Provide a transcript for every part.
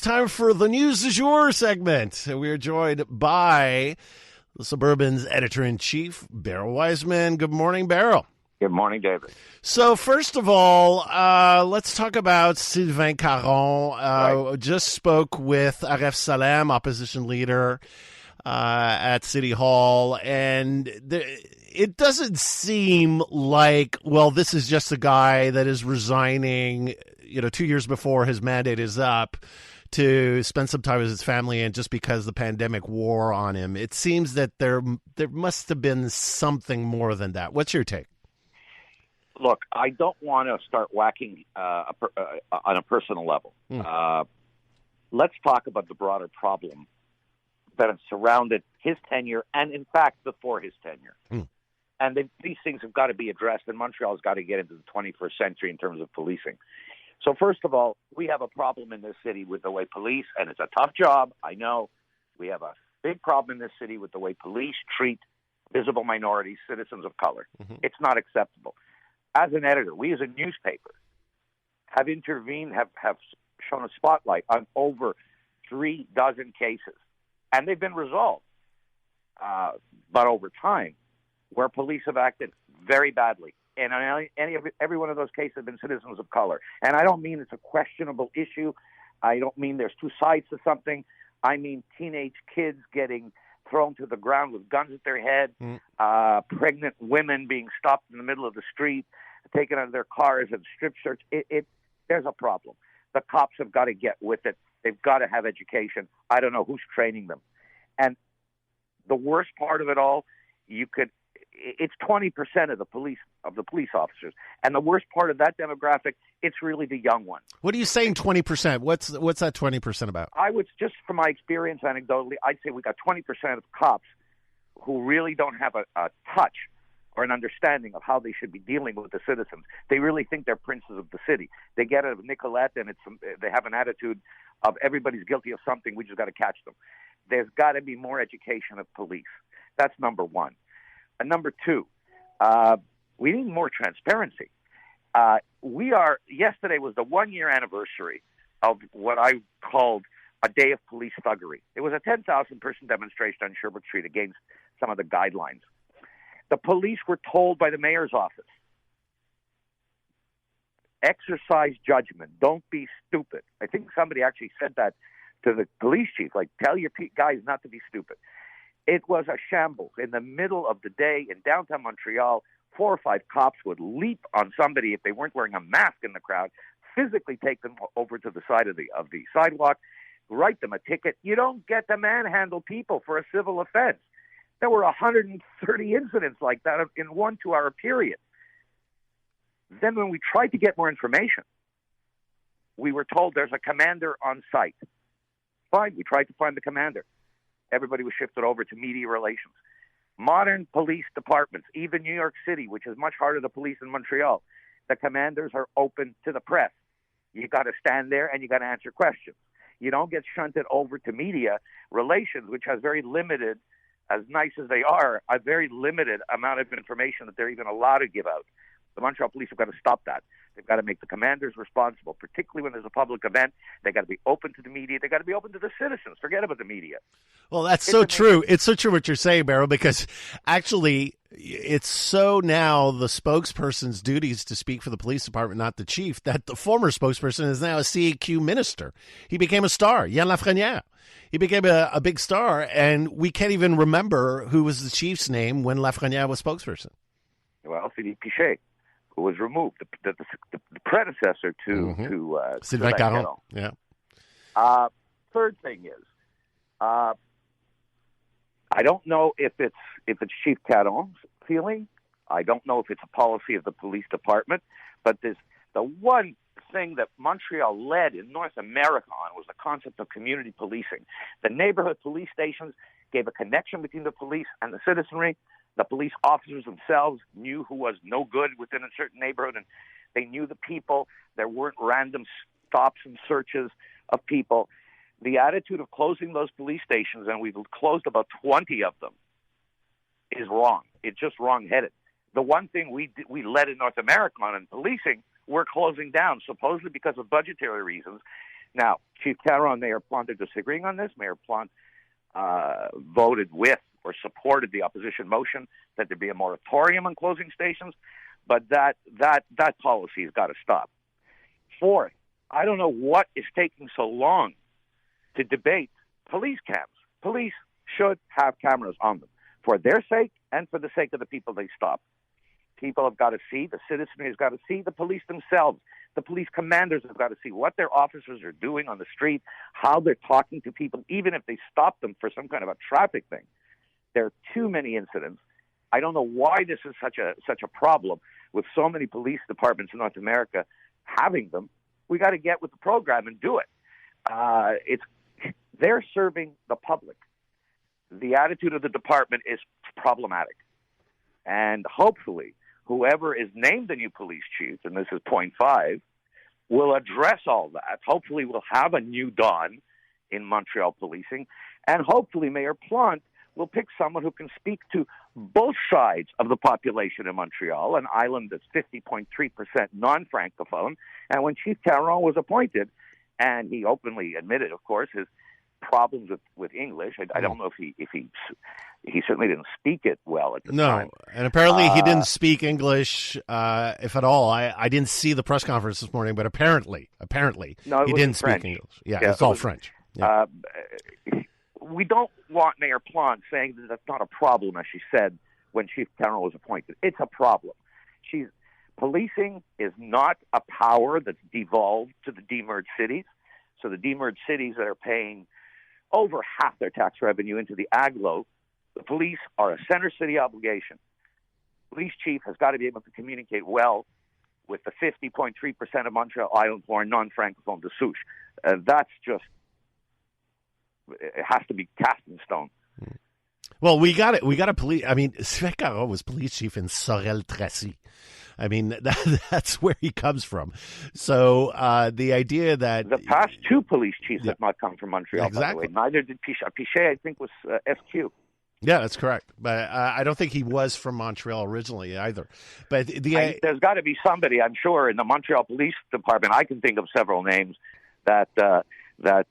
time for the News du Jour segment. We are joined by the Suburban's editor-in-chief, Beryl Wajsman. Good morning, Beryl. Good morning, David. So, first of all, let's talk about Sylvain Caron. Right. Just spoke with Aref Salem, opposition leader at City Hall, and it doesn't seem like, well, this is just a guy that is resigning, 2 years before his mandate is up to spend some time with his family, and just because the pandemic wore on him. It seems that there must have been something more than that. What's your take? Look, I don't want to start whacking on a personal level. Let's talk about the broader problem that has surrounded his tenure and, in fact, before his tenure. And these things have got to be addressed, and Montreal has got to get into the 21st century in terms of policing. So, first of all, we have a problem in this city with the way police, and it's a tough job, I know. We have a big problem in this city with the way police treat visible minorities, citizens of color. It's not acceptable. As an editor, we as a newspaper have intervened, have shown a spotlight on over 36 cases, and they've been resolved. But over time, where police have acted very badly, and every one of those cases have been citizens of color. And I don't mean it's a questionable issue. I don't mean there's two sides to something. I mean teenage kids getting thrown to the ground with guns at their head, pregnant women being stopped in the middle of the street, taken out of their cars and strip searched. There's a problem. The cops have got to get with it. They've got to have education. I don't know who's training them. And the worst part of it all, it's 20% of the police officers. And the worst part of that demographic, it's really the young ones. What are you saying, 20%? What's that 20% about? I would, just from my experience anecdotally, I'd say we got 20% of cops who really don't have a touch or an understanding of how they should be dealing with the citizens. They really think they're princes of the city. They get out of Nicolette, and they have an attitude of everybody's guilty of something, we just got to catch them. There's got to be more education of police. That's number one. And number two, we need more transparency. Yesterday was the 1-year anniversary of what I called a day of police thuggery. It was a 10,000-person demonstration on Sherbrooke Street against some of the guidelines. The police were told by the mayor's office, exercise judgment, don't be stupid. I think somebody actually said that to the police chief, like, tell your guys not to be stupid. It was a shambles. In the middle of the day in downtown Montreal, 4 or 5 cops would leap on somebody if they weren't wearing a mask in the crowd, physically take them over to the side of the sidewalk, write them a ticket. You don't get to manhandle people for a civil offense. There were 130 incidents like that in 1 2-hour period. Then when we tried to get more information, we were told there's a commander on site. Fine, we tried to find the commander. Everybody was shifted over to media relations. Modern police departments, even New York City, which is much harder to police than Montreal, the commanders are open to the press. You got to stand there and you got to answer questions. You don't get shunted over to media relations, which has very limited, as nice as they are, a very limited amount of information that they're even allowed to give out. The Montreal police have got to stop that. They've got to make the commanders responsible, particularly when there's a public event. They've got to be open to the media. They've got to be open to the citizens. Forget about the media. Well, that's so true. It's so true what you're saying, Beryl, because actually it's so now the spokesperson's duties to speak for the police department, not the chief, that the former spokesperson is now a CAQ minister. He became a star, Yann Lafrenière. He became a big star, and we can't even remember who was the chief's name when Lafrenière was spokesperson. Well, Philippe Pichet, who was removed, the predecessor to Sylvain Caron. Yeah. Third thing is, I don't know if it's Chief Caron's feeling. I don't know if it's a policy of the police department. But the one thing that Montreal led in North America on was the concept of community policing. The neighborhood police stations gave a connection between the police and the citizenry. The police officers themselves knew who was no good within a certain neighborhood, and they knew the people. There weren't random stops and searches of people. The attitude of closing those police stations, and we've closed about 20 of them, is wrong. It's just wrong-headed. The one thing we led in North America on in policing, we're closing down, supposedly because of budgetary reasons. Now, Chief Caron and Mayor Plante are disagreeing on this. Mayor Plante voted with or supported the opposition motion that there be a moratorium on closing stations, but that policy has got to stop. Fourth, I don't know what is taking so long to debate police cams. Police should have cameras on them for their sake and for the sake of the people they stop. People have got to see, the citizenry has got to see, the police themselves, the police commanders have got to see what their officers are doing on the street, how they're talking to people, even if they stop them for some kind of a traffic thing. There are too many incidents. I don't know why this is such a problem with so many police departments in North America having them. We got to get with the program and do it. They're serving the public. The attitude of the department is problematic. And hopefully, whoever is named the new police chief, and this is point 5, will address all that. Hopefully, we'll have a new dawn in Montreal policing. And hopefully, Mayor Plante will pick someone who can speak to both sides of the population in Montreal, an island that's 50.3% non-Francophone. And when Chief Caron was appointed, and he openly admitted, of course, his problems with English. I don't know if he certainly didn't speak it well at the time. No, and apparently he didn't speak English, if at all. I didn't see the press conference this morning, but apparently he didn't speak English. Yeah, it's all French. Yeah. We don't want Mayor Plante saying that that's not a problem, as she said when Chief Caron was appointed. It's a problem. Policing is not a power that's devolved to the demerged cities. So the demerged cities that are paying over half their tax revenue into the AGLO, the police are a center city obligation. Police chief has got to be able to communicate well with the 50.3% of Montreal Island who are non-Francophone de souche. That's just, it has to be cast in stone. Well, we got it. We got a police. I mean, Sylvain Caron was police chief in Sorel-Tracy. I mean, that's where he comes from. So the idea that the past 2 police chiefs have not come from Montreal. Exactly. By the way. Neither did Pichet. Pichet, I think, was SQ. Yeah, that's correct. But I don't think he was from Montreal originally either. But there's got to be somebody, I'm sure, in the Montreal Police Department. I can think of several names that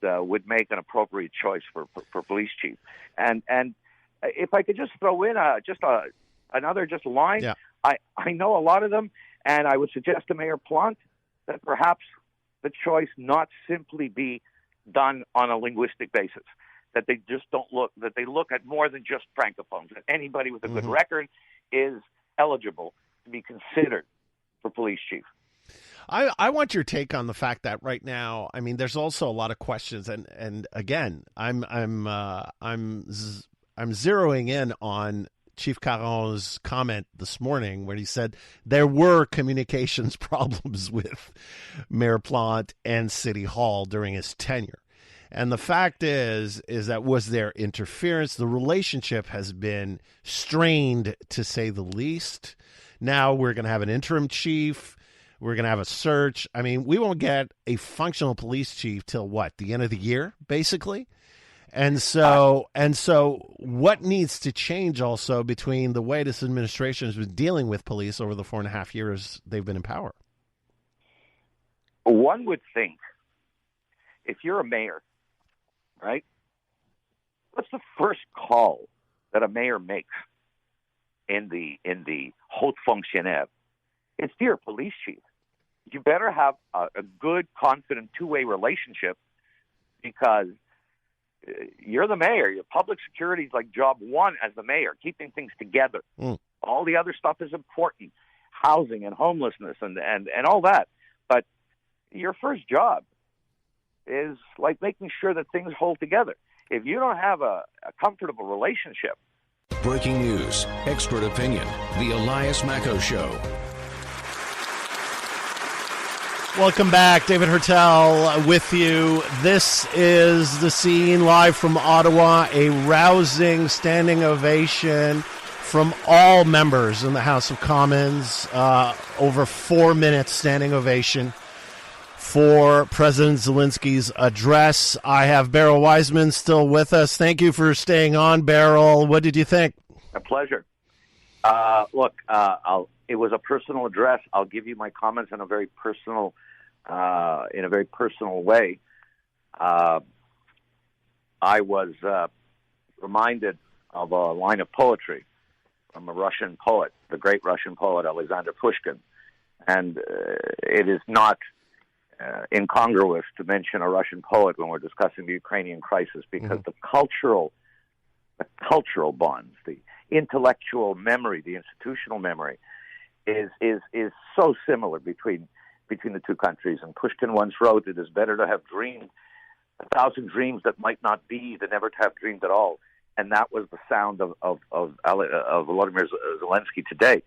would make an appropriate choice for police chief. And if I could just throw in another line. Yeah. I know a lot of them, and I would suggest to Mayor Plante that perhaps the choice not simply be done on a linguistic basis, that they just that they look at more than just Francophones, that anybody with a good record is eligible to be considered for police chief. I want your take on the fact that right now, I mean, there's also a lot of questions, and again, I'm zeroing in on Chief Caron's comment this morning where he said there were communications problems with Mayor Plante and City Hall during his tenure. And the fact is that was there interference? The relationship has been strained, to say the least. Now we're going to have an interim chief. We're going to have a search. I mean, we won't get a functional police chief till what, the end of the year, basically? And so what needs to change also between the way this administration has been dealing with police over the 4.5 years they've been in power? One would think if you're a mayor, right, what's the first call that a mayor makes in the haute fonctionnaire? It's to your police chief. You better have a good, confident, two-way relationship because you're the mayor. Your public security is like job one as the mayor, keeping things together. All the other stuff is important, housing and homelessness and all that. But your first job is like making sure that things hold together. If you don't have a comfortable relationship. Breaking news, expert opinion, the Elias Macco Show. Welcome back. David Hertel with you. This is The Scene, live from Ottawa. A rousing standing ovation from all members in the House of Commons. Over 4 minutes standing ovation for President Zelensky's address. I have Beryl Wajsman still with us. Thank you for staying on, Beryl. What did you think? A pleasure. Look, it was a personal address. I'll give you my comments in a very personal way. I was reminded of a line of poetry from a Russian poet, the great Russian poet Alexander Pushkin. And it is not incongruous to mention a Russian poet when we're discussing the Ukrainian crisis, because the cultural bonds, the intellectual memory, the institutional memory, is so similar between the two countries. And Pushkin once wrote, "It is better to have dreamed 1,000 dreams that might not be than never to have dreamed at all." And that was the sound of Volodymyr Zelensky today.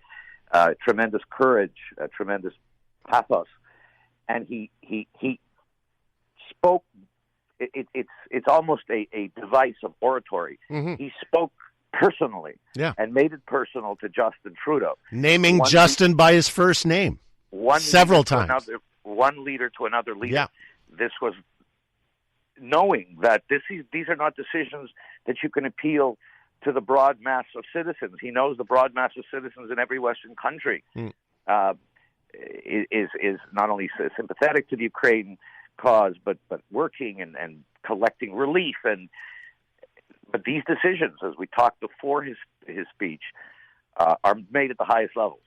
Tremendous courage, tremendous pathos, and he spoke. It's almost a device of oratory. He spoke personally, and made it personal to Justin Trudeau, naming Justin by his first name several times. One leader to another leader. Yeah. This was knowing that these are not decisions that you can appeal to the broad mass of citizens. He knows the broad mass of citizens in every Western country is not only sympathetic to the Ukraine cause, but working and collecting relief. But these decisions, as we talked before his speech, are made at the highest levels.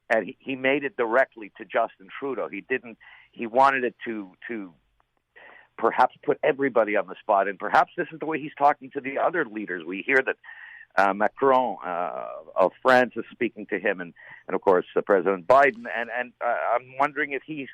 And he made it directly to Justin Trudeau. He wanted it to perhaps put everybody on the spot, and perhaps this is the way he's talking to the other leaders. We hear that Macron of France is speaking to him, and of course President Biden, and I'm wondering if he's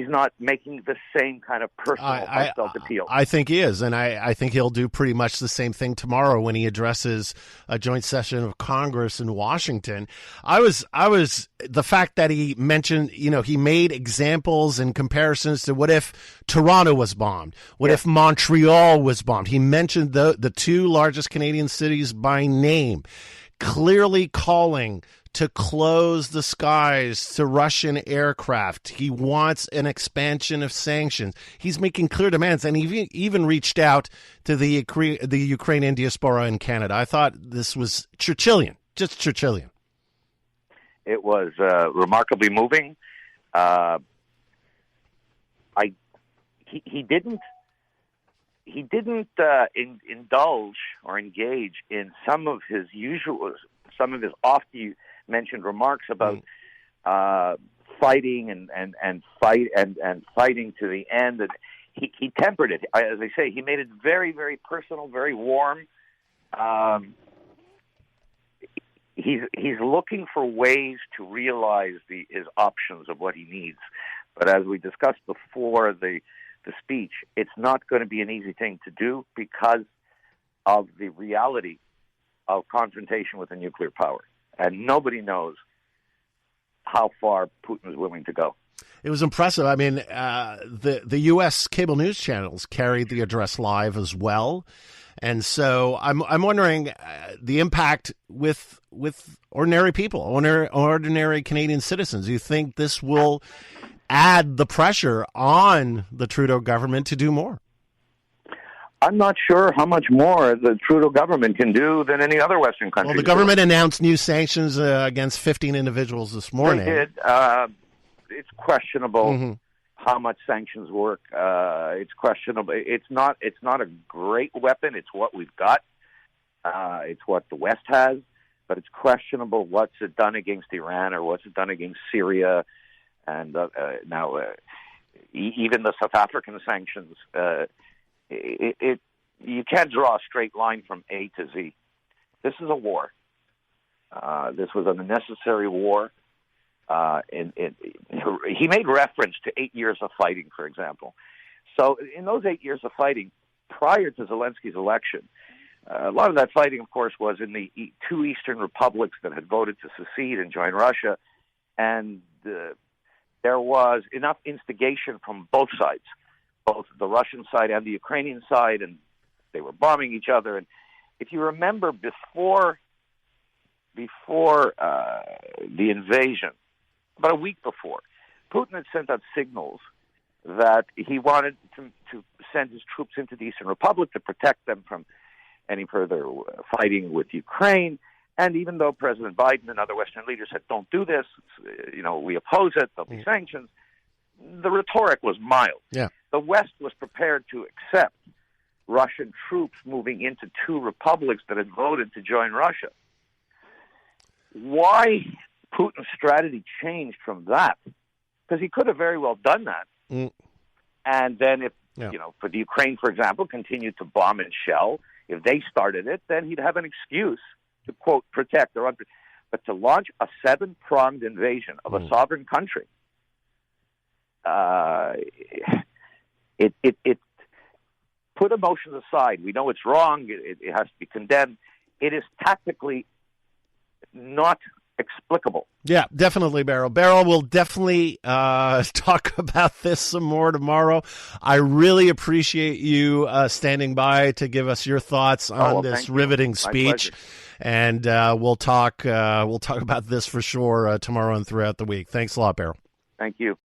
not making the same kind of personal heartfelt appeal. I think he is, and I think he'll do pretty much the same thing tomorrow when he addresses a joint session of Congress in Washington. I was the fact that he mentioned, he made examples and comparisons to what if Toronto was bombed, what if Montreal was bombed. He mentioned the two largest Canadian cities by name, clearly calling to close the skies to Russian aircraft. He wants an expansion of sanctions. He's making clear demands, and he even reached out to the Ukrainian diaspora in Canada. I thought this was Churchillian, just Churchillian. It was remarkably moving. He didn't indulge or engage in some of his often mentioned remarks about fighting and fighting to the end. And he tempered it. As I say, he made it very, very personal, very warm. He's looking for ways to realize his options of what he needs. But as we discussed before the speech, it's not going to be an easy thing to do because of the reality of confrontation with a nuclear power. And nobody knows how far Putin is willing to go. It was impressive. I mean, the U.S. cable news channels carried the address live as well. And so I'm wondering the impact with ordinary people, ordinary Canadian citizens. Do you think this will add the pressure on the Trudeau government to do more? I'm not sure how much more the Trudeau government can do than any other Western country. Well, the government announced new sanctions against 15 individuals this morning. They did. It's questionable how much sanctions work. It's questionable. It's not a great weapon. It's what we've got. It's what the West has. But it's questionable what's it done against Iran or what's it done against Syria. And now even the South African sanctions, you can't draw a straight line from A to Z. This is a war. This was an unnecessary war. He made reference to 8 years of fighting, for example. So in those 8 years of fighting, prior to Zelensky's election, a lot of that fighting, of course, was in the two eastern republics that had voted to secede and join Russia. And there was enough instigation from both sides, both the Russian side and the Ukrainian side, and they were bombing each other. And if you remember, before the invasion, about a week before, Putin had sent out signals that he wanted to send his troops into the Eastern Republic to protect them from any further fighting with Ukraine. And even though President Biden and other Western leaders said, don't do this, we oppose it, there'll be sanctions, the rhetoric was mild. Yeah. the West was prepared to accept Russian troops moving into two republics that had voted to join Russia. Why Putin's strategy changed from that? Because he could have very well done that. And then if, for the Ukraine, for example, continued to bomb and shell, if they started it, then he'd have an excuse to, quote, protect or but to launch a seven-pronged invasion of a sovereign country, it put emotions aside. We know it's wrong. It has to be condemned. It is tactically not explicable. Yeah, definitely, Beryl. Beryl, we'll definitely talk about this some more tomorrow. I really appreciate you standing by to give us your thoughts on this riveting speech. And we'll talk about this for sure tomorrow and throughout the week. Thanks a lot, Beryl. Thank you.